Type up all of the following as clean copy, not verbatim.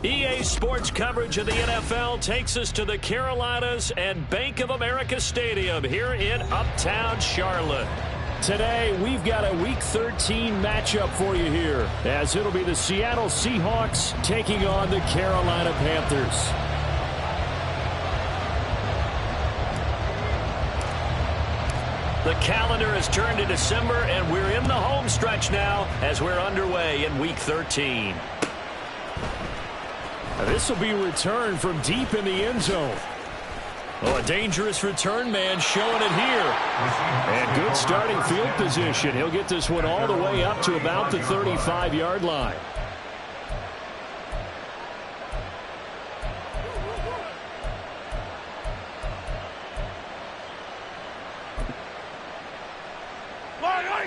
EA Sports coverage of the NFL takes us to the Carolinas and Bank of America Stadium here in Uptown Charlotte. Today, we've got a Week 13 matchup for you here, as it'll be the Seattle Seahawks taking on the Carolina Panthers. The calendar has turned to December, and we're in the home stretch now as we're underway in Week 13. This will be a return from deep in the end zone. Oh, a dangerous return man showing it here. And good starting field position. He'll get this one all the way up to about the 35-yard line.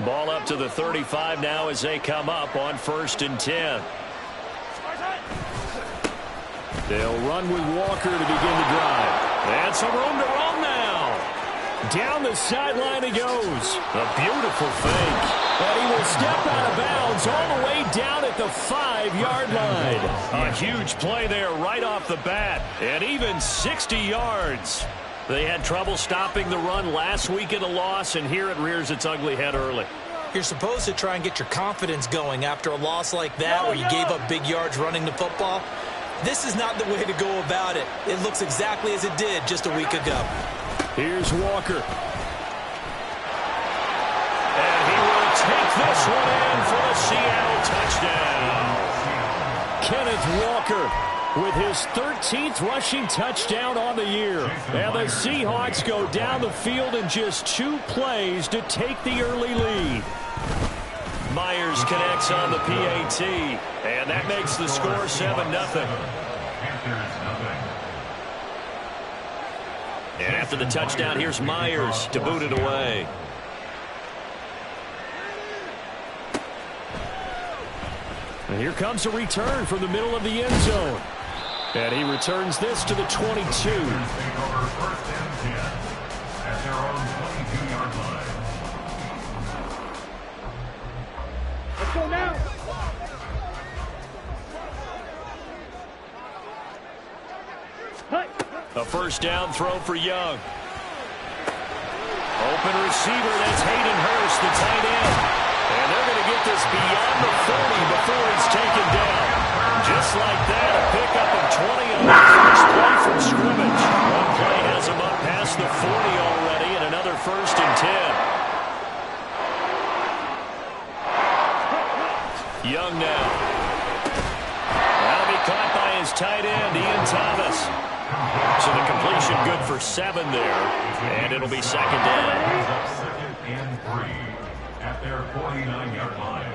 Ball up to the 35 now as they come up on 1st and 10. They'll run with Walker to begin the drive. And some room to run now. Down the sideline he goes. A beautiful fake. And he will step out of bounds all the way down at the 5-yard line. A huge play there right off the bat. And even 60 yards. They had trouble stopping the run last week in a loss, and here it rears its ugly head early. You're supposed to try and get your confidence going after a loss like that where you gave up big yards running the football. This is not the way to go about it. It looks exactly as it did just a week ago. Here's Walker. And he will take this one in for the Seattle touchdown. Kenneth Walker with his 13th rushing touchdown on the year. And the Seahawks go down the field in just 2 plays to take the early lead. Myers connects on the PAT, and that makes the score 7-0. And after the touchdown, here's Myers to boot it away. And here comes a return from the middle of the end zone. And he returns this to the 22. Let's go now. A first down throw for Young. Open receiver, that's Hayden Hurst, the tight end. And they're going to get this beyond the 40 before he's taken down. Just like that, a pickup of 20 on the first play from scrimmage. One play has him up past the 40 already, and another 1st and 10. Young now. That'll be caught by his tight end, Ian Thomas. So the completion good for 7 there, and it'll be 2nd down. 2nd and 3 at their 49-yard line.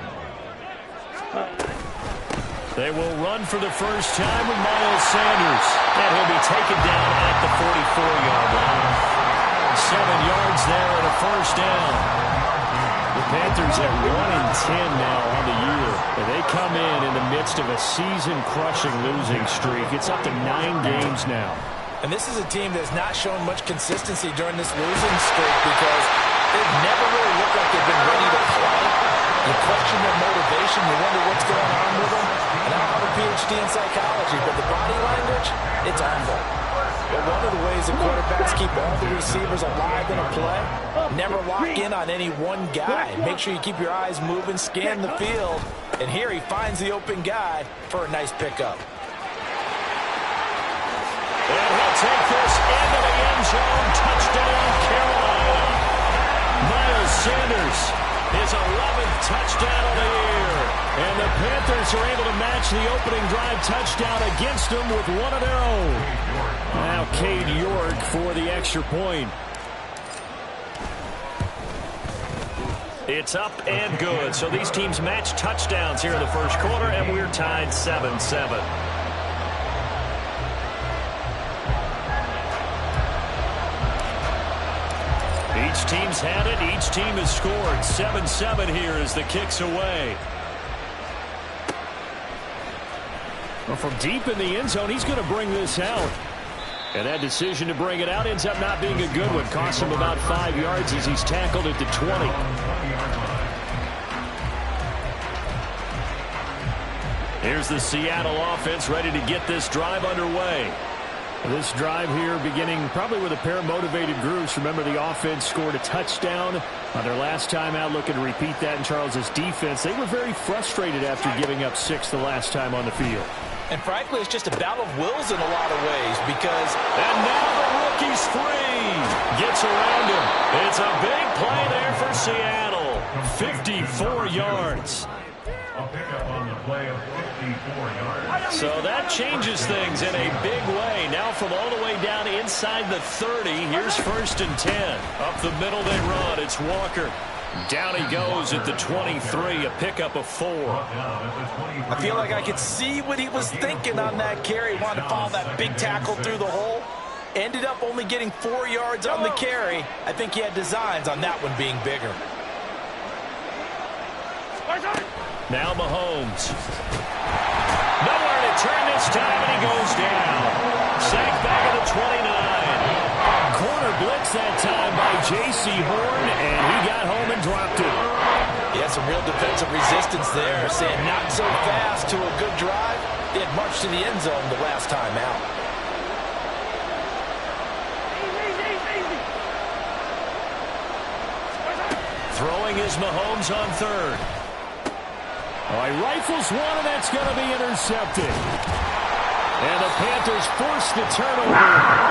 They will run for the first time with Miles Sanders, and he'll be taken down at the 44-yard line. 7 yards there and a first down. The Panthers at 1-10 now on the year. And they come in the midst of a season-crushing losing streak. It's up to 9 games now. And this is a team that's not shown much consistency during this losing streak because they've never really looked like they've been ready to play. You question their motivation. You wonder what's going on with them. And I don't have a PhD in psychology, but the body language, it's awful. But one of the ways that quarterbacks keep all the receivers alive in a play, never lock in on any one guy. Make sure you keep your eyes moving, scan the field, and here he finds the open guy for a nice pickup. And he'll take this into the end zone. Touchdown, Carolina. Miles Sanders, his 11th touchdown of the year. And the Panthers are able to match the opening drive touchdown against them with one of their own. Now Cade York for the extra point. It's up and good. So these teams match touchdowns here in the first quarter, and we're tied 7-7. Each team's had it. Each team has scored. 7-7 here as the kick's away. Well, from deep in the end zone, he's going to bring this out. And that decision to bring it out ends up not being a good one. Costs him about 5 yards as he's tackled at the 20. Here's the Seattle offense ready to get this drive underway. This drive here beginning probably with a pair of motivated groups. Remember, the offense scored a touchdown on their last time out, looking to repeat that in Charles's defense. They were very frustrated after giving up 6 the last time on the field. And frankly, it's just a battle of wills in a lot of ways because... And now the rookie's free. Gets around him. It's a big play there for Seattle. 54 yards. A pickup on the play of 54 yards. So that changes things in a big way. Now from all the way down inside the 30, here's 1st and 10. Up the middle they run. It's Walker. Down he goes at the 23, a pickup of 4. I feel like I could see what he was thinking on that carry. Wanted to follow that big tackle through the hole. Ended up only getting 4 yards on the carry. I think he had designs on that one being bigger. Now Mahomes. Nowhere to turn this time, and he goes down. Sacked back at the 29. Corner blitz that time by J.C. Horn, and he got home and dropped it. Yeah, some real defensive resistance there, saying not so fast to a good drive. They had marched to the end zone the last time out. Throwing is Mahomes on 3rd. Oh, he rifles one, and that's going to be intercepted. And the Panthers force the turnover.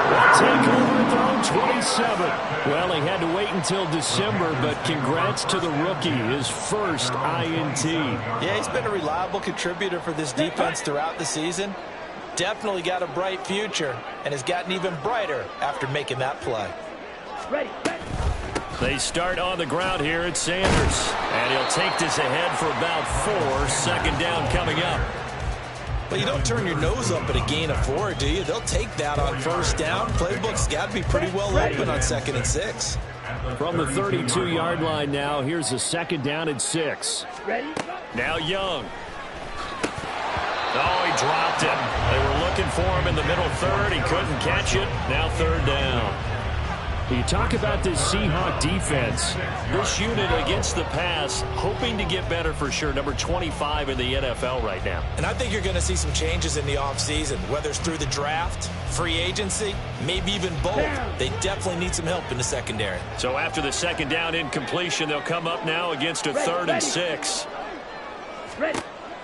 They'll take over at their own 27. Well, he had to wait until December, but congrats to the rookie, his first INT. Yeah, he's been a reliable contributor for this defense throughout the season. Definitely got a bright future, and has gotten even brighter after making that play. Ready. They start on the ground here at Sanders. And he'll take this ahead for about 4. 2nd down coming up. Well, you don't turn your nose up at a gain of 4, do you? They'll take that on 1st down. Playbook's got to be pretty well open on 2nd and 6. From the 32-yard line now, here's a 2nd down and 6. Now Young. Oh, he dropped it. They were looking for him in the middle 3rd. He couldn't catch it. Now 3rd down. You talk about this Seahawk defense. This unit against the pass, hoping to get better for sure. Number 25 in the NFL right now. And I think you're going to see some changes in the offseason, whether it's through the draft, free agency, maybe even both. They definitely need some help in the secondary. So after the 2nd down incompletion, they'll come up now against a 3rd and 6.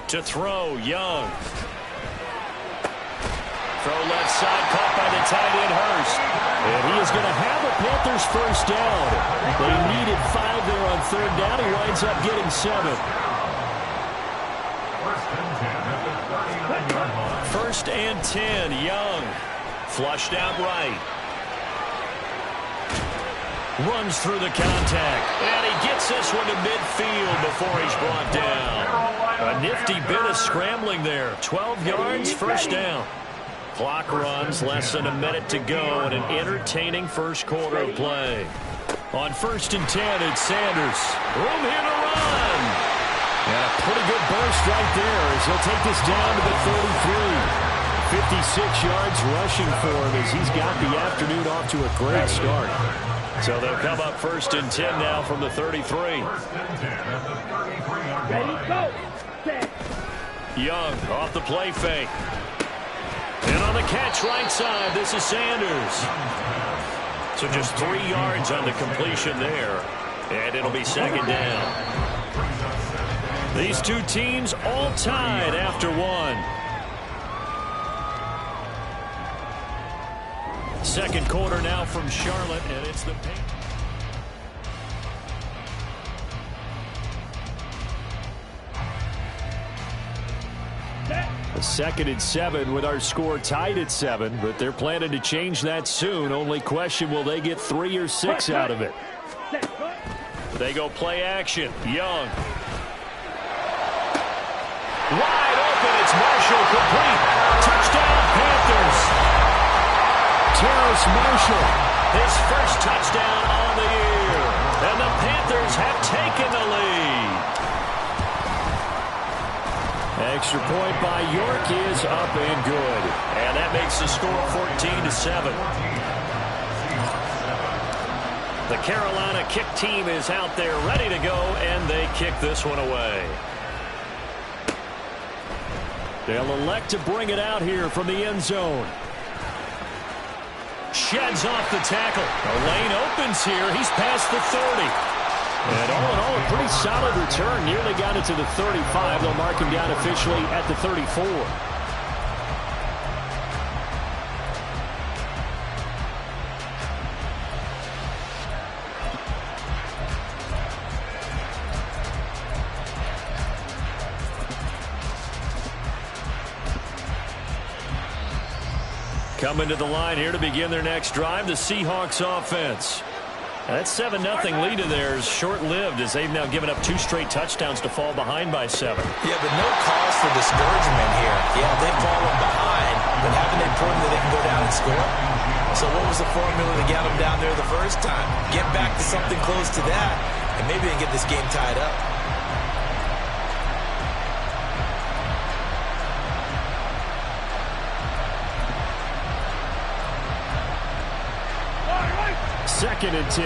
To throw, Young. Throw left side, caught by the tight end, Hurst. And he is going to have a Panthers 1st down. They needed 5 there on 3rd down. He winds up getting 7. 1st and 10, Young. Flushed out right. Runs through the contact. And he gets this one to midfield before he's brought down. A nifty bit of scrambling there. 12 yards, 1st down. Clock runs, less than a minute to go, and an entertaining 1st quarter of play. On 1st and 10, it's Sanders. Room here to run. And a pretty good burst right there as he'll take this down to the 33. 56 yards rushing for him as he's got the afternoon off to a great start. So they'll come up 1st and 10 now from the 33. Ready, go. Young off the play fake. And on the catch right side, this is Sanders. So just 3 yards on the completion there. And it'll be 2nd down. These two teams all tied after 1. 2nd quarter now from Charlotte, and it's the Panthers. A 2nd and 7 with our score tied at 7, but they're planning to change that soon. Only question, will they get 3 or 6 out of it? They go play action. Young. Wide open. It's Marshall complete. Touchdown Panthers. Terrace Marshall. His first touchdown on the year. And the Panthers have taken the lead. Extra point by York is up and good. And that makes the score 14-7. The Carolina kick team is out there ready to go, and they kick this one away. They'll elect to bring it out here from the end zone. Sheds off the tackle. The lane opens here. He's past the 30. And all in all, a pretty solid return. Nearly got it to the 35. They'll mark him down officially at the 34. Coming to the line here to begin their next drive, the Seahawks offense. That 7-0 lead of theirs short-lived as they've now given up 2 straight touchdowns to fall behind by 7. Yeah, but no cause for discouragement here. Yeah, they've fallen behind, but haven't they proven that they can go down and score? So what was the formula to get them down there the first time? Get back to something close to that, and maybe they can get this game tied up. Second and 10.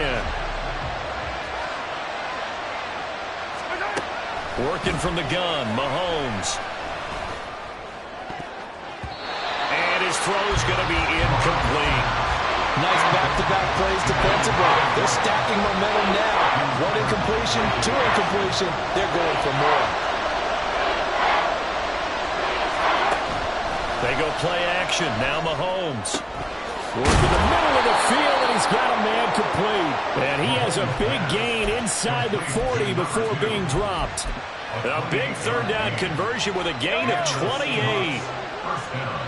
Working from the gun, Mahomes. And his throw's going to be incomplete. Nice back-to-back plays defensively. They're stacking momentum now. 1 incompletion, 2 incompletion. They're going for more. They go play action. Now Mahomes. Working the middle of the field, and he's got a man complete. And he has a big gain inside the 40 before being dropped. A big third down conversion with a gain of 28. First down.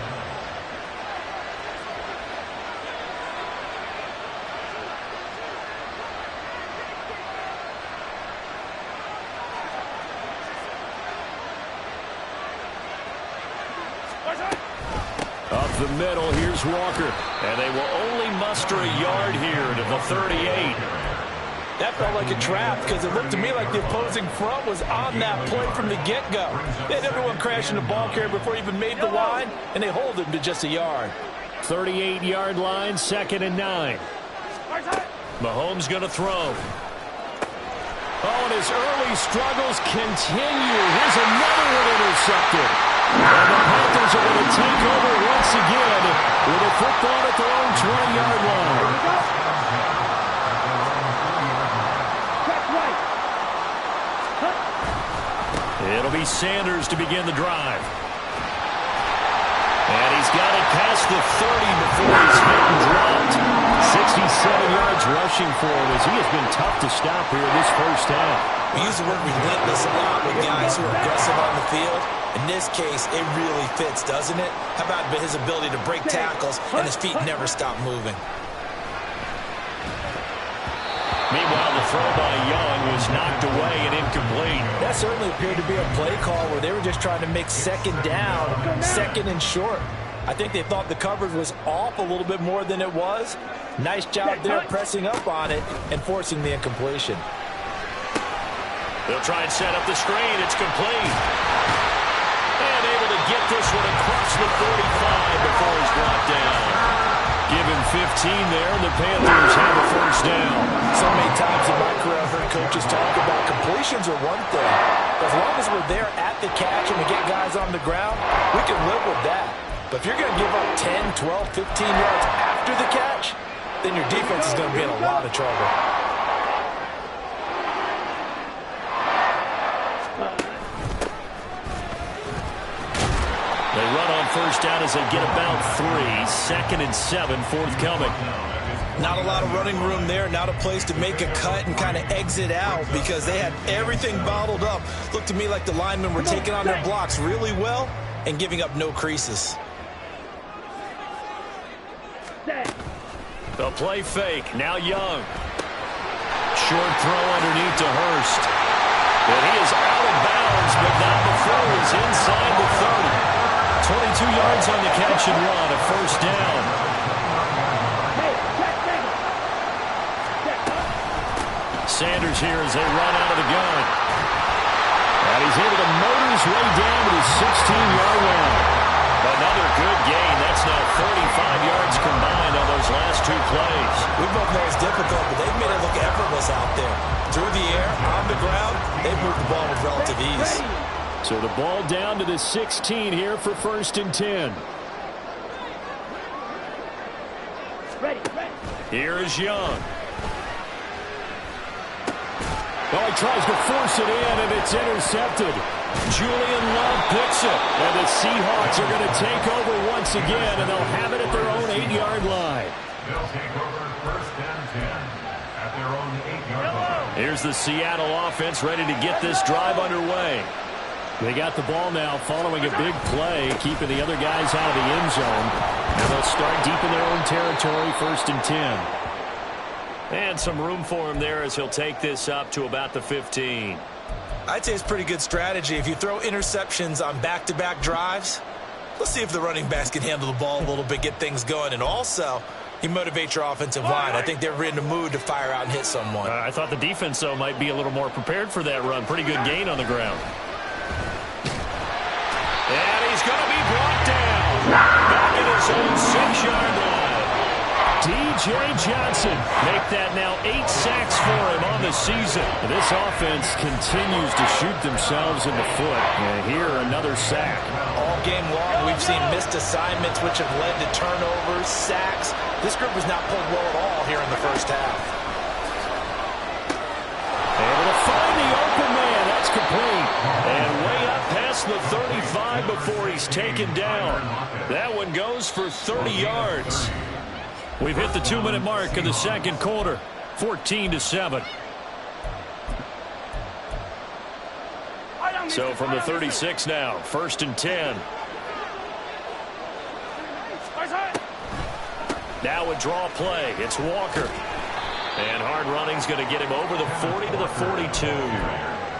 Up the middle, here's Walker. And they will only muster a yard here to the 38. That felt like a trap because it looked to me like the opposing front was on that play from the get-go. They had everyone crashing the ball carrier before he even made the line, and they hold him to just a yard. 38-yard line, 2nd and 9. Mahomes going to throw. Oh, and his early struggles continue. Here's another one intercepted. And the Panthers are going to take over once again with a football at their own 20-yard line. It'll be Sanders to begin the drive. And he's got it past the 30 before he's hit and dropped. 67 yards rushing for him as he has been tough to stop here this first half. We use the word relentless a lot with guys who are aggressive on the field. In this case, it really fits, doesn't it? How about his ability to break tackles and his feet never stop moving? Meanwhile, the throw by Young was knocked away and incomplete. That certainly appeared to be a play call where they were just trying to make second down, second and short. I think they thought the coverage was off a little bit more than it was. Nice job there pressing up on it and forcing the incompletion. They'll try and set up the screen. It's complete. And able to get this one across the 45 before he's brought down. Give him 15 there, and the Panthers have a first down. So many times in my career I've heard coaches talk about completions are one thing. As long as we're there at the catch and we get guys on the ground, we can live with that. But if you're going to give up 10, 12, 15 yards after the catch, then your defense is going to be in a lot of trouble. They run on first down as they get about 3. 2nd and 7, forthcoming. Not a lot of running room there. Not a place to make a cut and kind of exit out because they had everything bottled up. Looked to me like the linemen were taking on their blocks really well and giving up no creases. The play fake. Now Young. Short throw underneath to Hurst. But he is out of bounds, but not before he's inside the 30. 22 yards on the catch and run, a first down. Sanders here as they run out of the gun. And he's able to motor his way down to the 16-yard line. Another good gain. That's now 35 yards combined on those last 2 plays. We both know it's difficult, but they've made it look effortless out there. Through the air, on the ground, they've moved the ball with relative ease. So the ball down to the 16 here for 1st and 10. Ready. Here is Young. Oh, he tries to force it in, and it's intercepted. Julian Love picks it. And the Seahawks are going to take over once again, and they'll have it at their own 8-yard line. They'll take over 1st and 10 at their own 8-yard line. Here's the Seattle offense ready to get this drive underway. They got the ball now following a big play, keeping the other guys out of the end zone. And they'll start deep in their own territory, 1st and 10. And some room for him there as he'll take this up to about the 15. I'd say it's pretty good strategy. If you throw interceptions on back-to-back drives, let's see if the running backs can handle the ball a little bit, get things going. And also, you motivate your offensive line. I think they're in the mood to fire out and hit someone. I thought the defense, though, might be a little more prepared for that run. Pretty good gain on the ground. And he's going to be brought down. Back at his own 6-yard line. D.J. Johnson make that now 8 sacks for him on the season. And this offense continues to shoot themselves in the foot. And here, another sack. All game long, we've seen missed assignments, which have led to turnovers, sacks. This group has not played well at all here in the first half. Able to find the open man. That's complete. And way up past the 35 before he's taken down. That one goes for 30 yards. We've hit the 2-minute mark of the second quarter. 14-7. So from the 36 now, 1st and 10. Now a draw play. It's Walker. And hard running's going to get him over the 40 to the 42.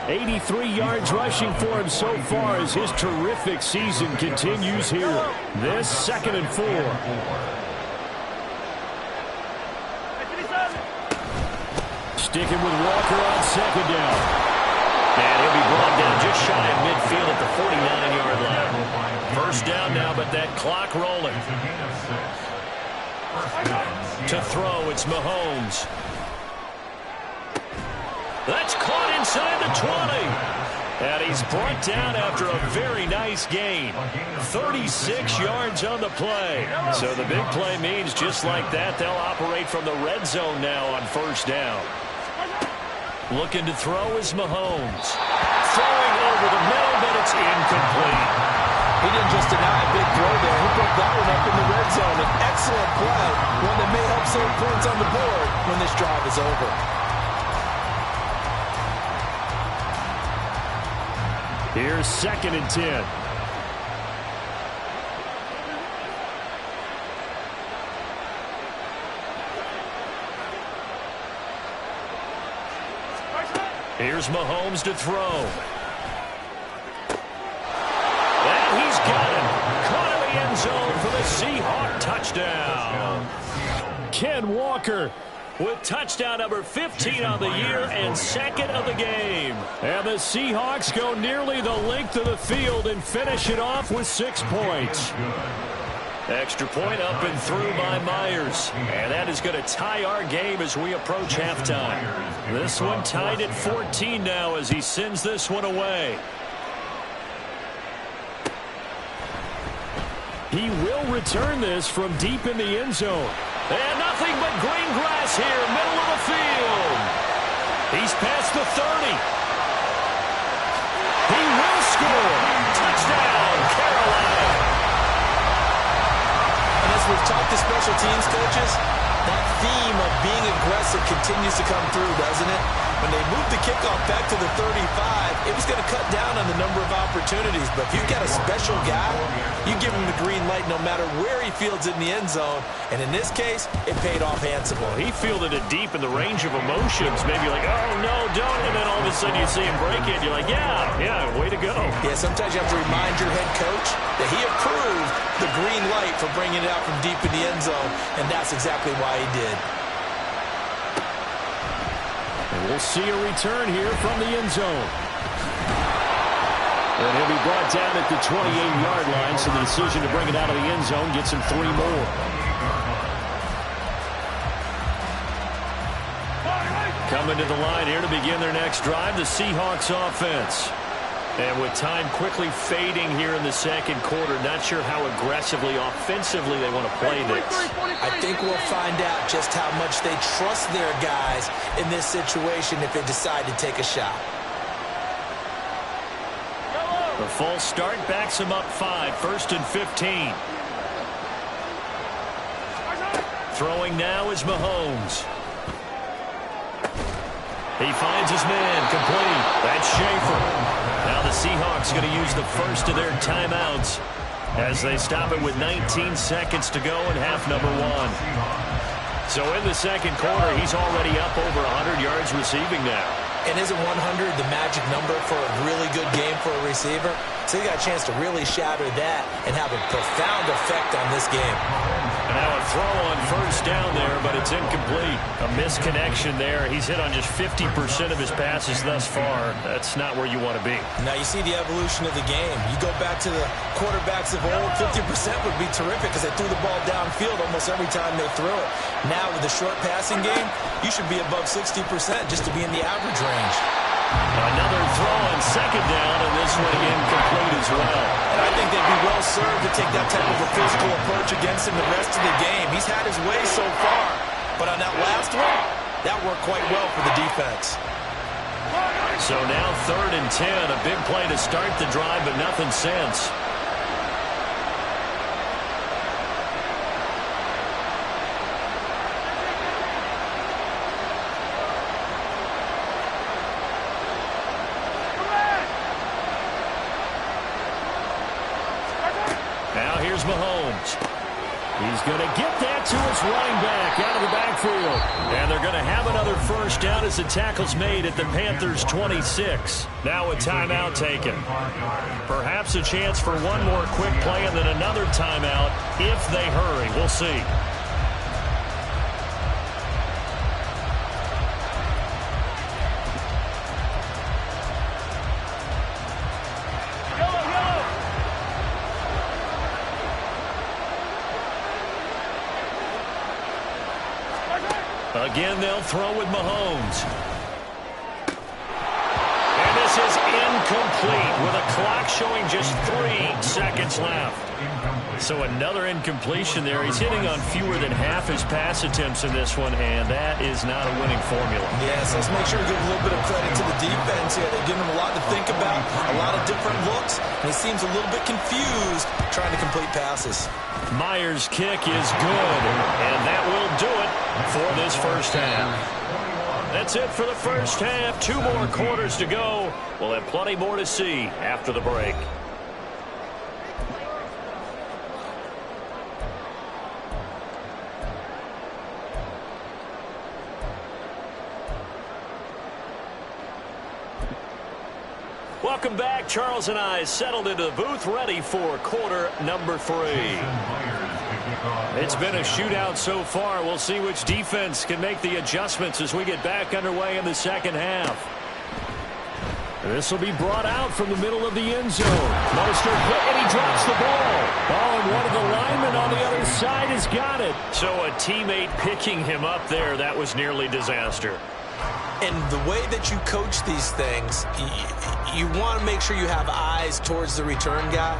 83 yards rushing for him so far as his terrific season continues here. This 2nd and 4. Sticking with Walker on 2nd down. And he'll be brought down just shy of midfield at the 49-yard line. 1st down now, but that clock rolling. To throw, it's Mahomes. That's caught inside the 20. And he's brought down after a very nice gain. 36 yards on the play. So the big play means just like that, they'll operate from the red zone now on 1st down. Looking to throw is Mahomes. Throwing over the middle, but it's incomplete. He didn't just deny a big throw there. He put that one up in the red zone. An excellent play, one that may help save points on the board when this drive is over. Here's 2nd and 10. Here's Mahomes to throw. And he's got him. Caught in the end zone for the Seahawk touchdown. Ken Walker with touchdown number 15 on the year and 2nd of the game. And the Seahawks go nearly the length of the field and finish it off with 6 points. Extra point up and through by Myers. And that is going to tie our game as we approach halftime. This one tied at 14 now as he sends this one away. He will return this from deep in the end zone. And nothing but green grass here, middle of the field. He's past the 30. He will score. Touchdown, Carolina. And as we've talked to special teams coaches, that theme of being aggressive continues to come through, doesn't it? When they moved the kickoff back to the 35, it was going to cut down on the number of opportunities. But if you've got a special guy, you give him the green light no matter where he fields it in the end zone. And in this case, it paid off handsomely. He fielded it deep in the range of emotions. Maybe like, oh, no, don't. And then all of a sudden you see him break it. You're like, yeah, way to go. Yeah, sometimes you have to remind your head coach that he approved the green light for bringing it out from deep in the end zone. And that's exactly why he did. And we'll see a return here from the end zone. And he'll be brought down at the 28-yard line, so the decision to bring it out of the end zone gets him 3 more. Coming to the line here to begin their next drive, the Seahawks offense. And with time quickly fading here in the second quarter, not sure how aggressively, offensively they want to play this. I think we'll find out just how much they trust their guys in this situation if they decide to take a shot. The false start backs him up 5, 1st and 15. Throwing now is Mahomes. He finds his man, complete. That's Schaefer. Now the Seahawks going to use the first of their timeouts as they stop it with 19 seconds to go in half number 1. So in the second quarter, he's already up over 100 yards receiving now. And isn't 100 the magic number for a really good game for a receiver? So he got a chance to really shatter that and have a profound effect on this game. And now a throw on first down there, but it's incomplete. A misconnection there. He's hit on just 50% of his passes thus far. That's not where you want to be. Now you see the evolution of the game. You go back to the quarterbacks of old, 50% would be terrific because they threw the ball downfield almost every time they threw it. Now with the short passing game, you should be above 60% just to be in the average range. Another throw on second down, and this one incomplete as well. And I think they'd be well served to take that type of a physical approach against him the rest of the game. He's had his way so far, but on that last one, that worked quite well for the defense. So now 3rd and 10, a big play to start the drive, but nothing since. Now here's Mahomes. He's going to get that to his running back out of the backfield. And they're going to have another first down as the tackle's made at the Panthers' 26. Now a timeout taken. Perhaps a chance for one more quick play and then another timeout if they hurry. We'll see. Again, they'll throw with Mahomes. And this is incomplete with a clock showing just 3 seconds left. So another incompletion there. He's hitting on fewer than half his pass attempts in this one, and that is not a winning formula. Yes, let's make sure we give a little bit of credit to the defense here. They've given him a lot to think about, a lot of different looks, and he seems a little bit confused trying to complete passes. Myers' kick is good, and that will do it for this first half. That's it for the first half. 2 more quarters to go. We'll have plenty more to see after the break. Welcome back. Charles and I settled into the booth, ready for quarter number 3. It's been a shootout so far. We'll see which defense can make the adjustments as we get back underway in the second half. This will be brought out from the middle of the end zone. Mostert hit, and he drops the ball. Oh, and one of the linemen on the other side has got it. So a teammate picking him up there, that was nearly disaster. And the way that you coach these things, you want to make sure you have eyes towards the return guy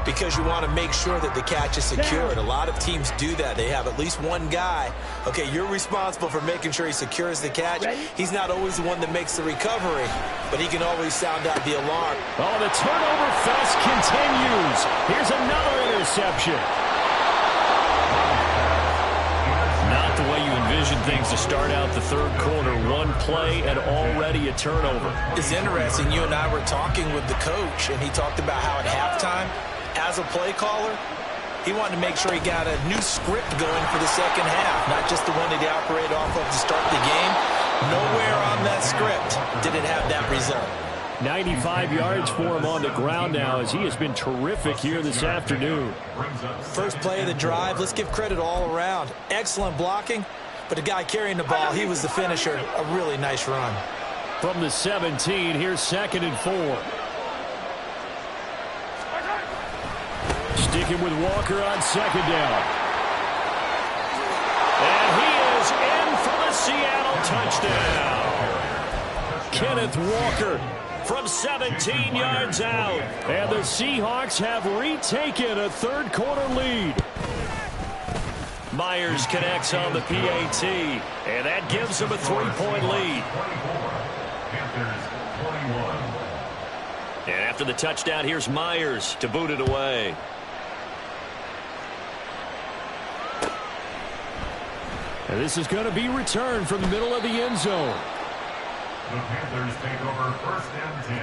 because you want to make sure that the catch is secured. A lot of teams do that. They have at least one guy. Okay, you're responsible for making sure he secures the catch. He's not always the one that makes the recovery, but he can always sound out the alarm. Oh, the turnover fest continues. Here's another interception. Not the way you envision things to start out the third quarter. One play and already a turnover. It's interesting. You and I were talking with the coach, and he talked about how at halftime, as a play caller, he wanted to make sure he got a new script going for the second half, not just the one that he operated off of to start the game. Nowhere on that script did it have that result. 95 yards for him on the ground now as he has been terrific here this afternoon. First play of the drive, let's give credit all around. Excellent blocking, but the guy carrying the ball, he was the finisher. A really nice run. From the 17, here's 2nd and 4. Sticking with Walker on 2nd down. And he is in for the Seattle touchdown. Kenneth Walker from 17 yards out. And the Seahawks have retaken a third-quarter lead. Myers connects on the PAT, and that gives them a 3-point lead. And after the touchdown, here's Myers to boot it away. And this is going to be returned from the middle of the end zone. The Panthers take over 1st and 10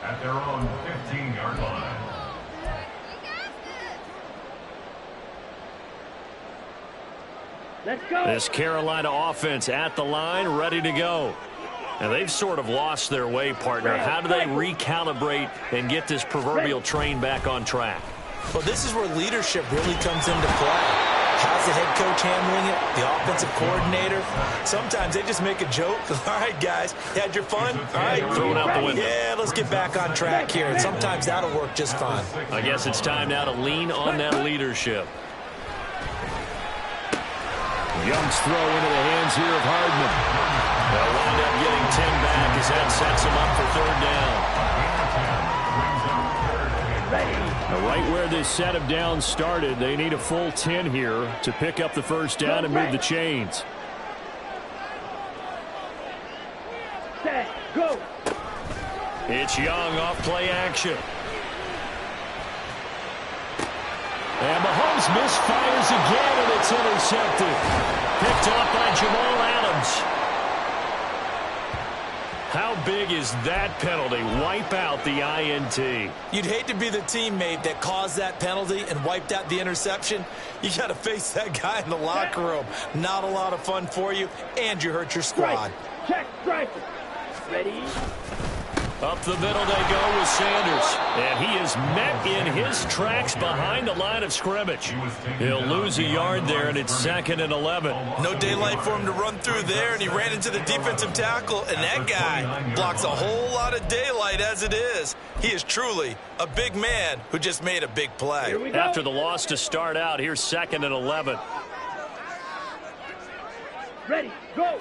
at their own 15-yard line. Let's go. This Carolina offense at the line, ready to go. And they've sort of lost their way, partner. How do they recalibrate and get this proverbial train back on track? Well, this is where leadership really comes into play. How's the head coach handling it? The offensive coordinator? Sometimes they just make a joke. All right, guys, you had your fun? All right. Throw it out the window. Yeah, let's get back on track here. And sometimes that'll work just fine. I guess it's time now to lean on that leadership. Young's throw into the hands here of Hardman. They'll wind up getting 10 back as that sets them up for third down. Now, right where this set of downs started, they need a full 10 here to pick up the first down and move the chains. Set, go. It's Young off play action. And Mahomes misfires again, and it's intercepted. Picked off by Jamal Adams. How big is that penalty? Wipe out the INT. You'd hate to be the teammate that caused that penalty and wiped out the interception. You got to face that guy in the locker room. Not a lot of fun for you, and you hurt your squad. Check, strike. Ready? Up the middle they go with Sanders. And he is met in his tracks behind the line of scrimmage. He'll lose a yard there, and it's 2nd and 11. No daylight for him to run through there, and he ran into the defensive tackle, and that guy blocks a whole lot of daylight as it is. He is truly a big man who just made a big play. After the loss to start out, here's 2nd and 11. Ready, go.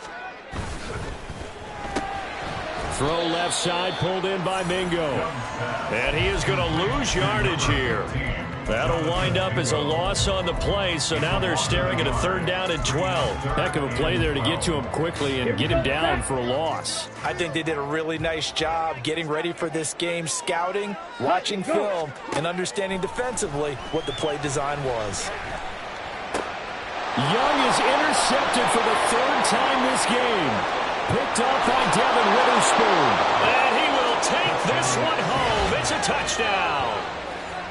Throw left side, pulled in by Mingo. And he is going to lose yardage here. That'll wind up as a loss on the play, so now they're staring at a 3rd down and 12. Heck of a play there to get to him quickly and get him down for a loss. I think they did a really nice job getting ready for this game, scouting, watching film, and understanding defensively what the play design was. Young is intercepted for the 3rd time this game. Picked off by Devin Witherspoon. And he will take this one home. It's a touchdown.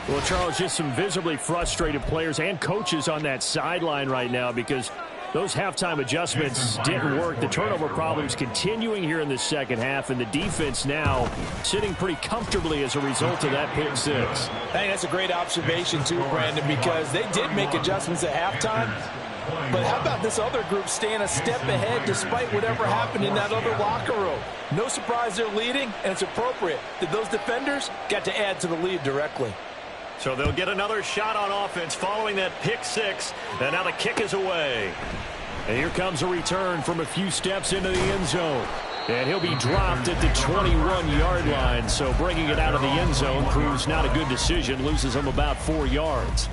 Well, Charles, just some visibly frustrated players and coaches on that sideline right now because those halftime adjustments didn't work. The turnover problems continuing here in the second half, and the defense now sitting pretty comfortably as a result of that pick six. I think that's a great observation too, Brandon, because they did make adjustments at halftime. But how about this other group staying a step ahead despite whatever happened in that other locker room? No surprise they're leading, and it's appropriate that those defenders got to add to the lead directly. So they'll get another shot on offense following that pick six, and now the kick is away. And here comes a return from a few steps into the end zone. And he'll be dropped at the 21-yard line, so bringing it out of the end zone proves not a good decision, loses him about 4 yards.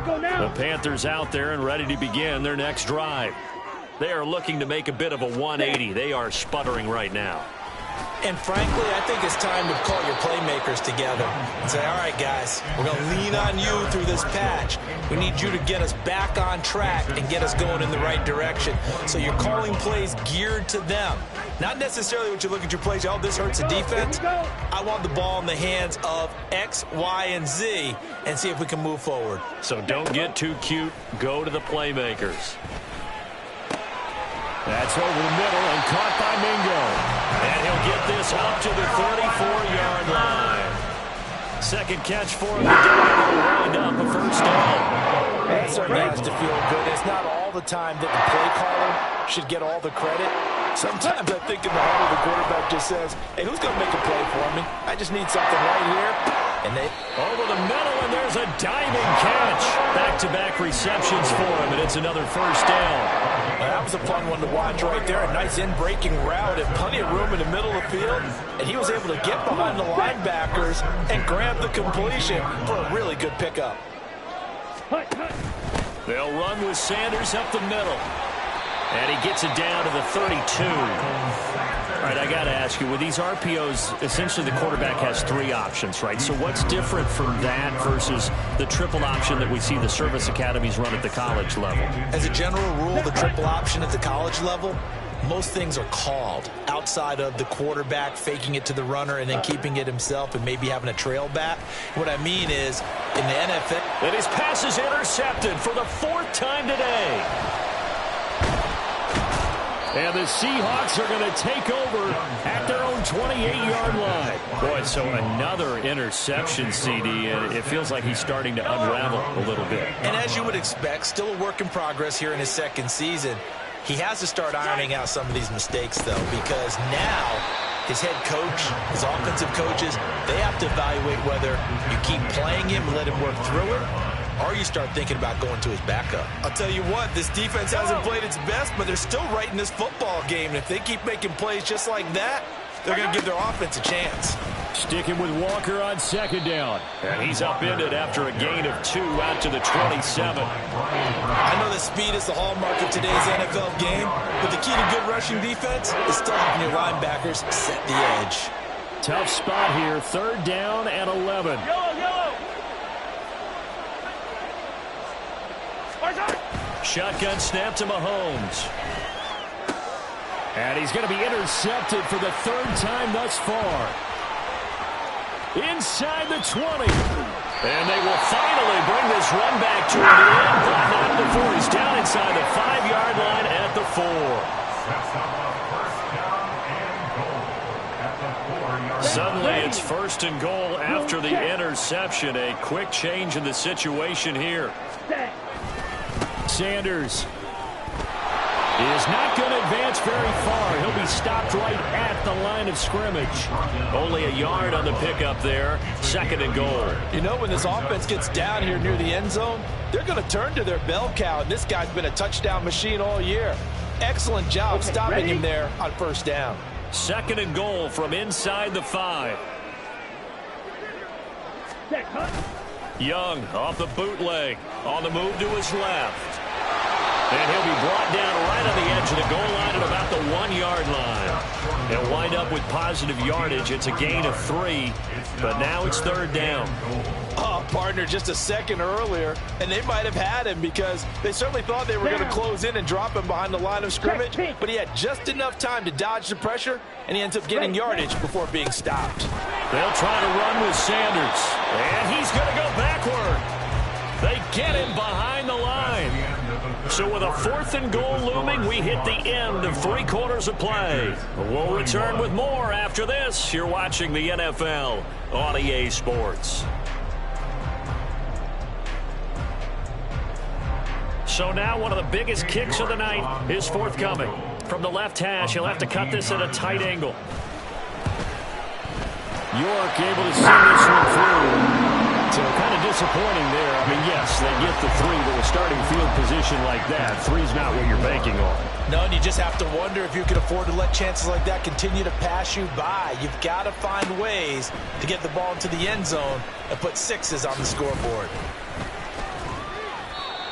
The Panthers out there and ready to begin their next drive. They are looking to make a bit of a 180. They are sputtering right now. And frankly, I think it's time to call your playmakers together and say, all right, guys, we're going to lean on you through this patch. We need you to get us back on track and get us going in the right direction. So you're calling plays geared to them. Not necessarily what you look at your plays, oh, this hurts the defense. I want the ball in the hands of X, Y, and Z and see if we can move forward. So don't get too cute. Go to the playmakers. That's over the middle and caught by Mingo. And he'll get this up to the 34-yard line. Second catch for him today. He'll wind up a first down. That certainly has to feel good. It's not all the time that the play caller should get all the credit. Sometimes I think in the heart of the quarterback just says, hey, who's going to make a play for me? I just need something right here. Over the middle, and there's a diving catch. Back-to-back receptions for him, and it's another first down. Well, that was a fun one to watch right there. A nice in-breaking route and plenty of room in the middle of the field. And he was able to get behind the linebackers and grab the completion for a really good pickup. They'll run with Sanders up the middle. And he gets it down to the 32. All right, I got to ask you, with these RPOs, essentially the quarterback has three options, right? So what's different from that versus the triple option that we see the service academies run at the college level? As a general rule, the triple option at the college level, most things are called outside of the quarterback faking it to the runner and then keeping it himself and maybe having a trail back. What I mean is, in the NFL... And his pass is intercepted for the fourth time today. And the Seahawks are going to take over at their own 28-yard line. Boy, so another interception, CD, and it feels like he's starting to unravel a little bit. And as you would expect, still a work in progress here in his second season. He has to start ironing out some of these mistakes, though, because now his head coach, his offensive coaches, they have to evaluate whether you keep playing him and let him work through it, or you start thinking about going to his backup. I'll tell you what, this defense hasn't played its best, but they're still right in this football game. And if they keep making plays just like that, they're going to give their offense a chance. Sticking with Walker on second down. And he's upended after a gain of 2 out to the 27. I know that speed is the hallmark of today's NFL game, but the key to good rushing defense is still having your linebackers set the edge. Tough spot here, third down and 11. Shotgun snap to Mahomes. And he's going to be intercepted for the third time thus far. Inside the 20. And they will finally bring this run back to him. But not before he's down inside the 5-yard line at the 4. Suddenly it's first and goal after the interception. A quick change in the situation here. Sanders is not going to advance very far. He'll be stopped right at the line of scrimmage. Only a yard on the pickup there. Second and goal. You know, when this offense gets down here near the end zone, they're going to turn to their bell cow, and this guy's been a touchdown machine all year. Excellent job stopping him there on first down. Second and goal from inside the 5. Young off the bootleg. On the move to his left. And he'll be brought down right on the edge of the goal line at about the 1-yard line. They'll wind up with positive yardage. It's a gain of 3, but now it's third down. Oh, partner, just a second earlier, and they might have had him because they certainly thought they were going to close in and drop him behind the line of scrimmage, but he had just enough time to dodge the pressure, and he ends up getting yardage before being stopped. They'll try to run with Sanders, and he's going to go backward. They get him behind the line. So with a fourth and goal looming, we hit the end of 3 quarters of play. We'll return with more after this. You're watching the NFL on EA Sports. So now one of the biggest kicks of the night is forthcoming. From the left hash, he'll have to cut this at a tight angle. York able to see this one through. So kind of disappointing there. I mean, yes, they get the 3, but with starting field position like that, 3's not what you're banking on. No, and you just have to wonder if you can afford to let chances like that continue to pass you by. You've got to find ways to get the ball into the end zone and put 6s on the scoreboard.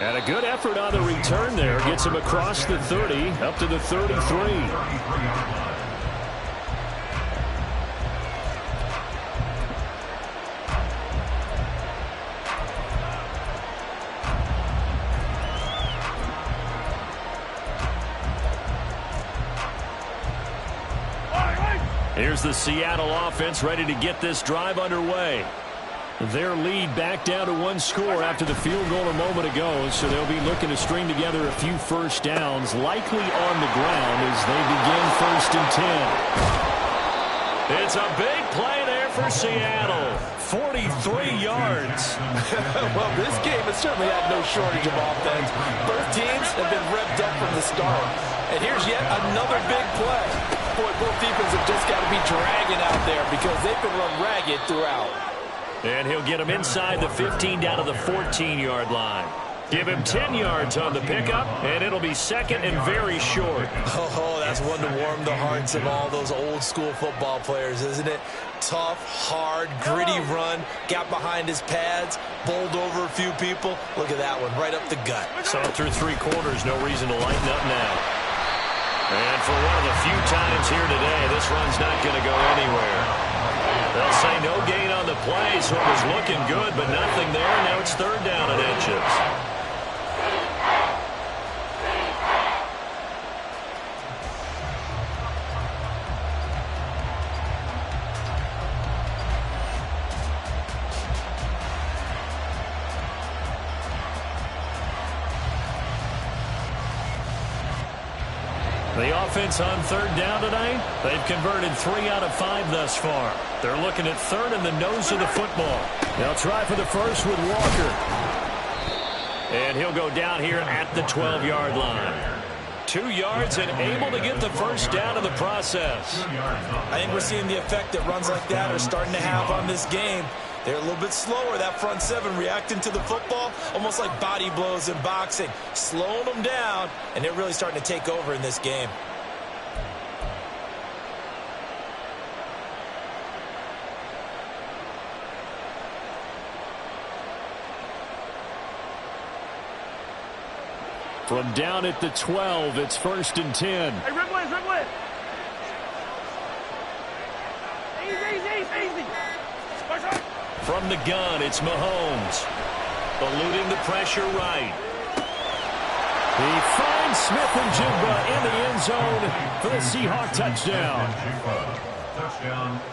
And a good effort on the return there. Gets him across the 30, up to the 33. Here's the Seattle offense ready to get this drive underway. Their lead back down to 1 score after the field goal a moment ago, so they'll be looking to string together a few first downs, likely on the ground as they begin first and 10. It's a big play there for Seattle. 43 yards. Well, this game has certainly had no shortage of offense. Both teams have been revved up from the start. And here's yet another big play. Boy, both defenses have just got to be dragging out there because they've been run ragged throughout. And he'll get him inside the 15 down to the 14-yard line. Give him 10 yards on the pickup, and it'll be second and very short. Oh, that's one to warm the hearts of all those old-school football players, isn't it? Tough, hard, gritty run, got behind his pads, bowled over a few people. Look at that one, right up the gut. So through 3 quarters, no reason to lighten up now. And for one of the few times here today, this run's not going to go anywhere. They'll say no gain on the play, so it was looking good, but nothing there. Now it's 3rd down and inches. The offense on 3rd down tonight, they've converted 3 out of 5 thus far. They're looking at 3rd in the nose of the football. They'll try for the first with Walker. And he'll go down here at the 12-yard line. 2 yards and able to get the first down in the process. I think we're seeing the effect that runs like that are starting to have on this game. They're a little bit slower, that front 7 reacting to the football, almost like body blows in boxing, slowing them down, and they're really starting to take over in this game. From down at the 12, it's 1st and 10. Hey, Ripway. Easy. From the gun, it's Mahomes. Eluding the pressure right. He finds Smith and Jigba in the end zone for the Seahawk touchdown.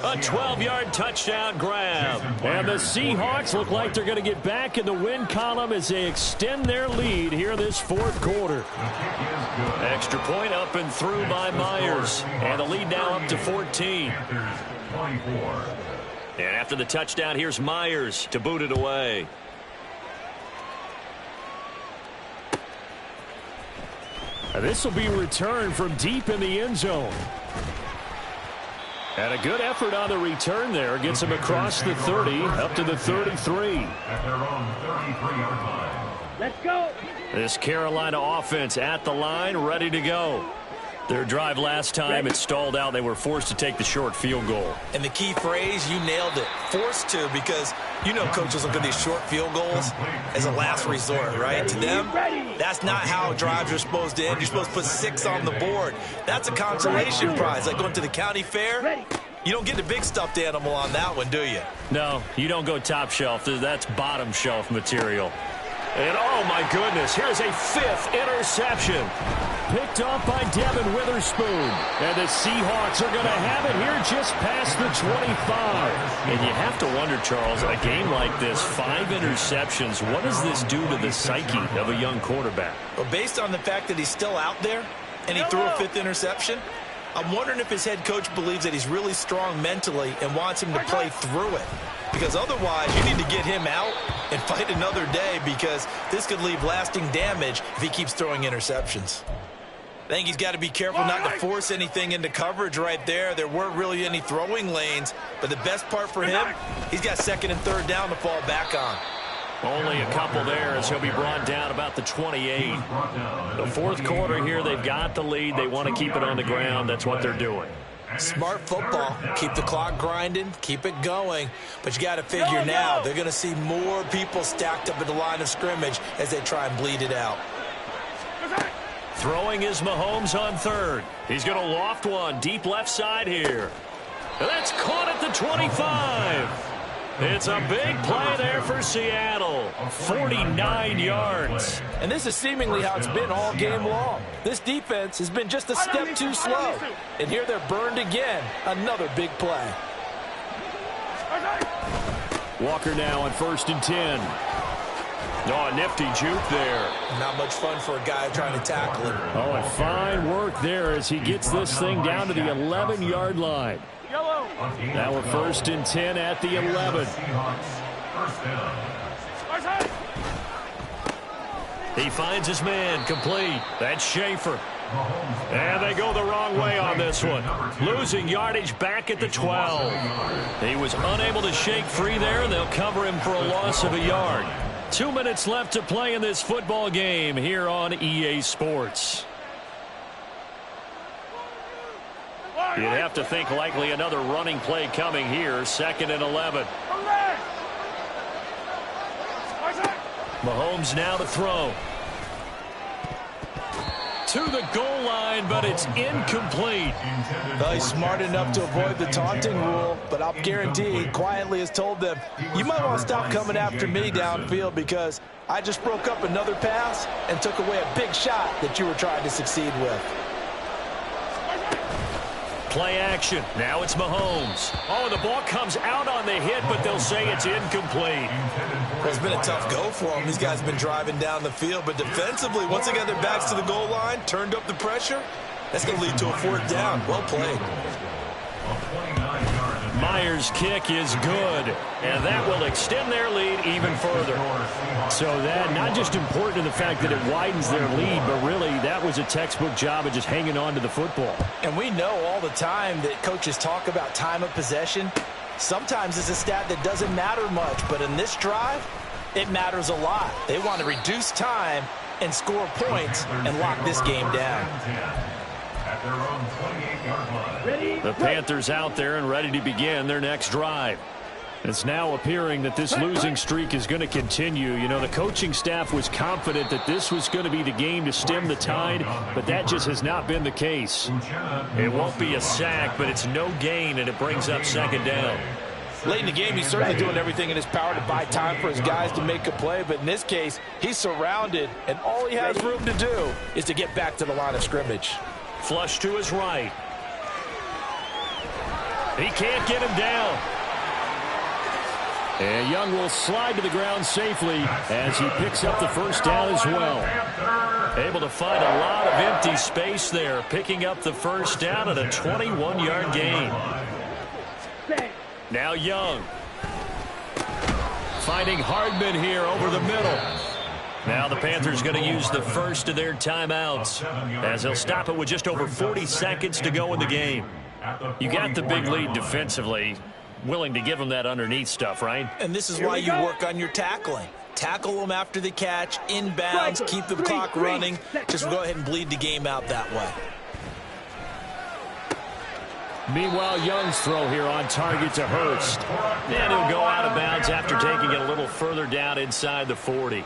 A 12-yard touchdown grab. And the Seahawks look like they're going to get back in the win column as they extend their lead here this 4th quarter. Extra point up and through by Myers. And the lead now up to 14. And after the touchdown, here's Myers to boot it away. This will be returned from deep in the end zone. And a good effort on the return there. Gets him across the 30, up to the 33. At their own 33-yard line. Let's go. This Carolina offense at the line, ready to go. Their drive last time, it stalled out. They were forced to take the short field goal. And the key phrase, you nailed it, forced to, because you know coaches look at these short field goals as a last resort, right? To them, that's not how drives are supposed to end. You're supposed to put 6 on the board. That's a consolation prize, like going to the county fair. You don't get the big stuffed animal on that one, do you? No, you don't go top shelf. That's bottom shelf material. And, oh, my goodness, here's a 5th interception. Picked off by Devin Witherspoon. And the Seahawks are going to have it here just past the 25. And you have to wonder, Charles, a game like this, 5 interceptions, what does this do to the psyche of a young quarterback? Well, based on the fact that he's still out there and he threw a 5th interception, I'm wondering if his head coach believes that he's really strong mentally and wants him to play through it. Because otherwise, you need to get him out and fight another day, because this could leave lasting damage if he keeps throwing interceptions. I think he's got to be careful not to force anything into coverage right there. There weren't really any throwing lanes, but the best part for him, he's got 2nd and 3rd down to fall back on. Only a couple there as he'll be brought down about the 28. The 4th quarter here, they've got the lead. They want to keep it on the ground. That's what they're doing. Smart football. Keep the clock grinding. Keep it going. But you got to figure now they're going to see more people stacked up at the line of scrimmage as they try and bleed it out. Throwing is Mahomes on 3rd. He's going to loft one deep left side here. That's caught at the 25. It's a big play there for Seattle. 49 yards. And this is seemingly how it's been all game long. This defense has been just a step too slow. And here they're burned again. Another big play. Walker now on 1st and 10. Oh, a nifty juke there. Not much fun for a guy trying to tackle him. Oh, and fine work there as he gets this thing down to the 11-yard line. Now we're 1st and 10 at the 11. He finds his man complete. That's Schaefer. And they go the wrong way on this one. Losing yardage back at the 12. He was unable to shake free there, and they'll cover him for a loss of a yard. 2 minutes left to play in this football game here on EA Sports. You'd have to think likely another running play coming here. 2nd and 11. Mahomes now to throw. To the goal line, but it's incomplete. Well, he's smart enough to avoid the taunting rule, but I'll guarantee he quietly has told them, you might want to stop coming after me downfield because I just broke up another pass and took away a big shot that you were trying to succeed with. Play action. Now it's Mahomes. Oh, the ball comes out on the hit, but they'll say it's incomplete. Well, it's been a tough go for him. These guys have been driving down the field, but defensively, once they got their backs to the goal line, turned up the pressure, that's going to lead to a 4th down. Well played. Myers' kick is good, and that will extend their lead even further. So that not just important in the fact that it widens their lead, but really that was a textbook job of just hanging on to the football. And we know all the time that coaches talk about time of possession. Sometimes it's a stat that doesn't matter much, but in this drive, it matters a lot. They want to reduce time and score points and lock this game down. At their own 28-yard line. The Panthers out there and ready to begin their next drive. It's now appearing that this losing streak is going to continue. You know, the coaching staff was confident that this was going to be the game to stem the tide, but that just has not been the case. It won't be a sack, but it's no gain, and it brings up 2nd down. Late in the game, he's certainly doing everything in his power to buy time for his guys to make a play, but in this case, he's surrounded, and all he has room to do is to get back to the line of scrimmage. Flush to his right. He can't get him down. And Young will slide to the ground safely as he picks up the 1st down as well. Able to find a lot of empty space there, picking up the 1st down at a 21-yard gain. Now Young. Finding Hardman here over the middle. Now the Panthers going to use the first of their timeouts as they'll stop it with just over 40 seconds to go in the game. You got the big lead defensively. Willing to give them that underneath stuff, right? And this is why you work on your tackling. Tackle them after the catch, inbounds, keep the clock running. Just go ahead and bleed the game out that way. Meanwhile, Young's throw here on target to Hurst. And he'll go out of bounds after taking it a little further down inside the 40.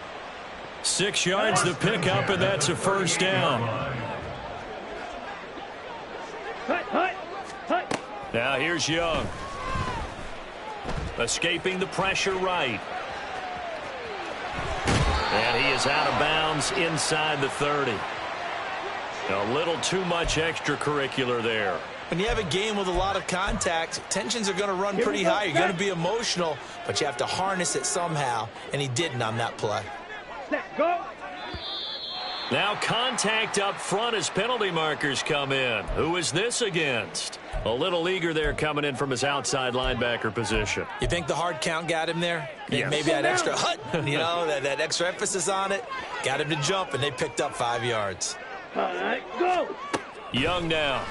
6 yards the pickup, and that's a 1st down. Now here's Young. Escaping the pressure right. And he is out of bounds inside the 30. A little too much extracurricular there. When you have a game with a lot of contact, tensions are going to run pretty high. You're going to be emotional, but you have to harness it somehow, and he didn't on that play. Go. Now contact up front as penalty markers come in. Who is this against? A little eager there coming in from his outside linebacker position. You think the hard count got him there? Yes. Maybe that extra you know, that extra emphasis on it. Got him to jump, and they picked up 5 yards. All right, go. Young now.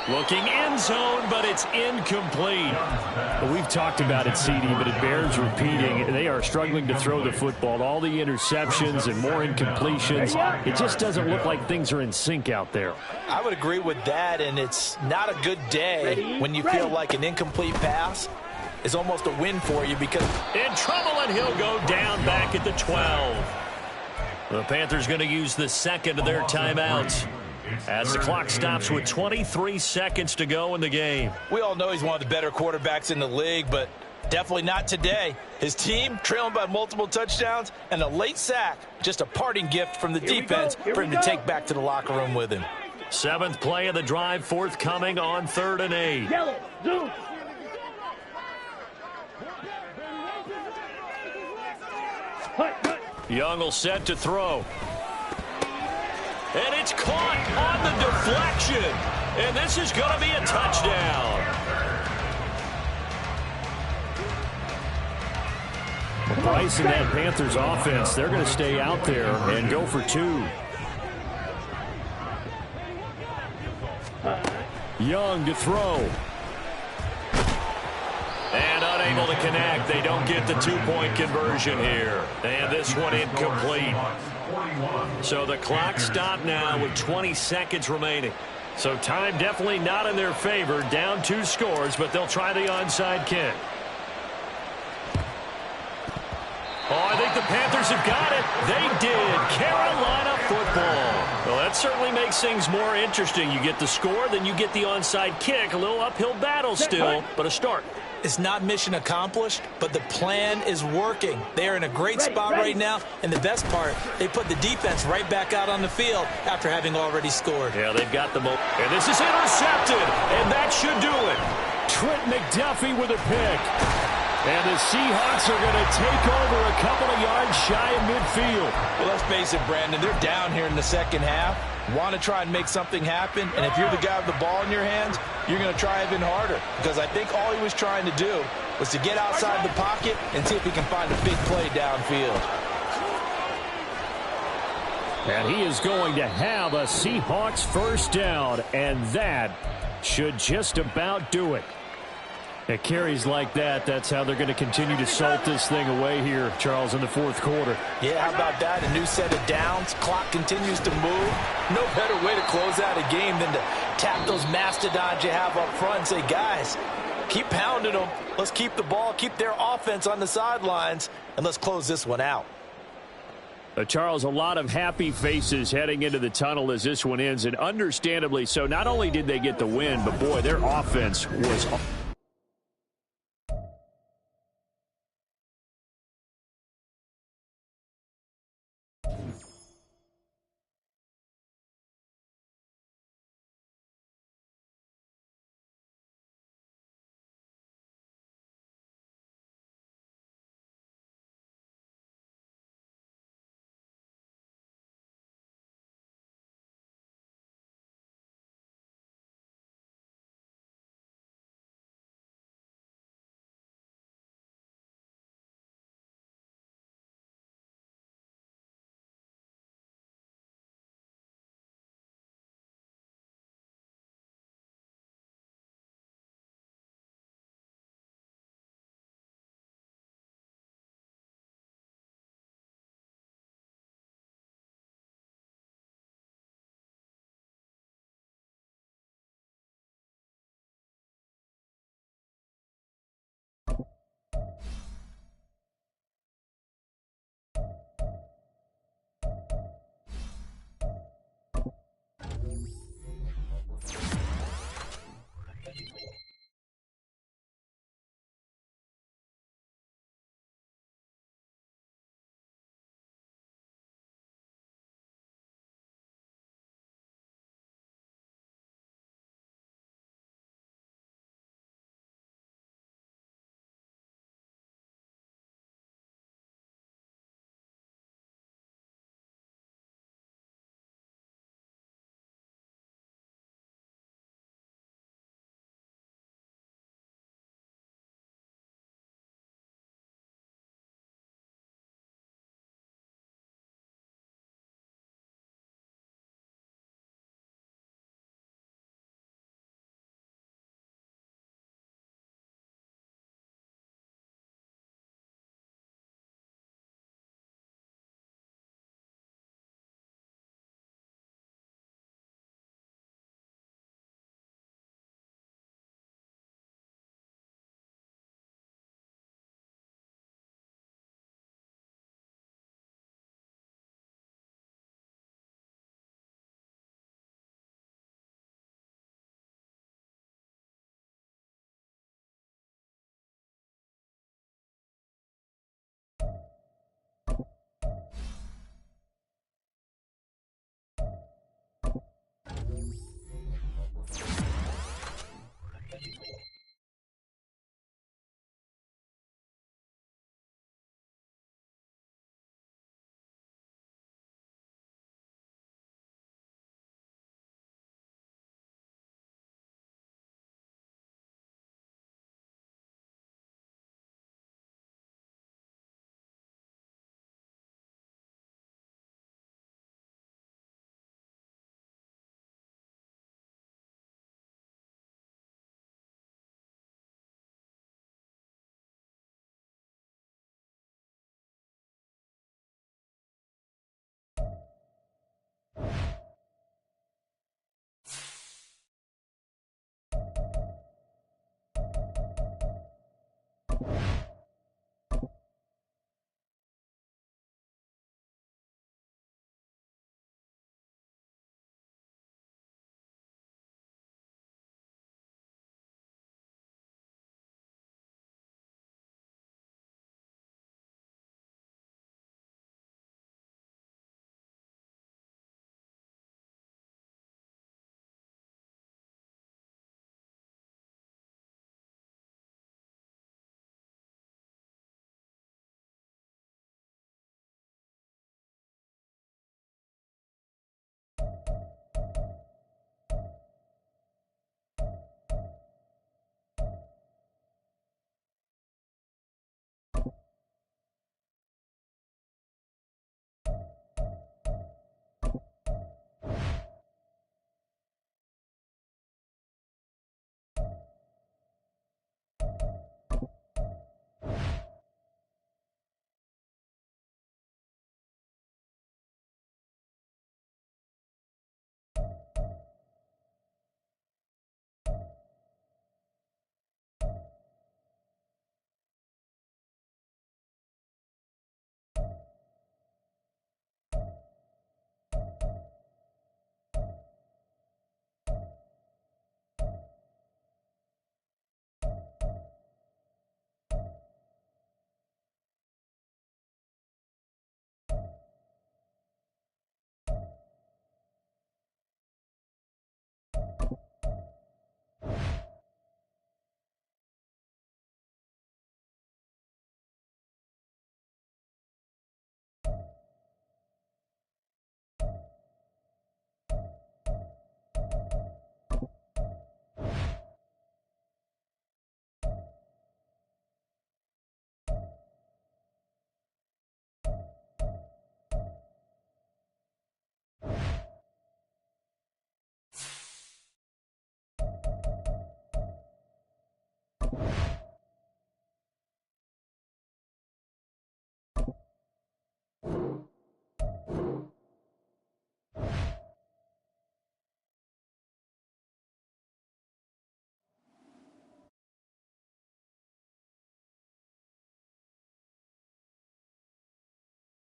Looking end zone, but it's incomplete. Well, we've talked about it, CD, but it bears repeating. They are struggling to throw the football. All the interceptions and more incompletions. It just doesn't look like things are in sync out there. I would agree with that, and it's not a good day when you feel like an incomplete pass is almost a win for you because... In trouble, and he'll go down back at the 12. The Panthers going to use the second of their timeouts as the clock stops with 23 seconds to go in the game. We all know he's one of the better quarterbacks in the league, but definitely not today. His team trailing by multiple touchdowns and a late sack. Just a parting gift from the defense for him to take back to the locker room with him. 7th play of the drive forthcoming on 3rd and 8. Yellow, zoom. Young will set to throw. And it's caught on the deflection. And this is going to be a touchdown. Bryce and that Panthers offense, they're going to stay out there and go for 2. Young to throw. And unable to connect. They don't get the 2-point conversion here. And this one incomplete. So the clock stopped now with 20 seconds remaining. So time definitely not in their favor. Down 2 scores, but they'll try the onside kick. Oh, I think the Panthers have got it. They did. Carolina football. Well, that certainly makes things more interesting. You get the score, then you get the onside kick. A little uphill battle still, but a start. It's not mission accomplished, but the plan is working. They are in a great spot right now, and the best part, they put the defense right back out on the field after having already scored. Yeah, they've got the most. And this is intercepted, and that should do it. Trent McDuffie with a pick. And the Seahawks are going to take over a couple of yards shy of midfield. Well, let's face it, Brandon, they're down here in the second half. Want to try and make something happen, and if you're the guy with the ball in your hands, you're going to try even harder, because I think all he was trying to do was to get outside the pocket and see if he can find a big play downfield. And he is going to have a Seahawks first down, and that should just about do it. At carries like that, that's how they're going to continue to salt this thing away here, Charles, in the fourth quarter. Yeah, how about that? A new set of downs. Clock continues to move. No better way to close out a game than to tap those mastodons you have up front and say, guys, keep pounding them. Let's keep the ball, keep their offense on the sidelines, and let's close this one out. Charles, a lot of happy faces heading into the tunnel as this one ends, and understandably so. Not only did they get the win, but, boy, their offense was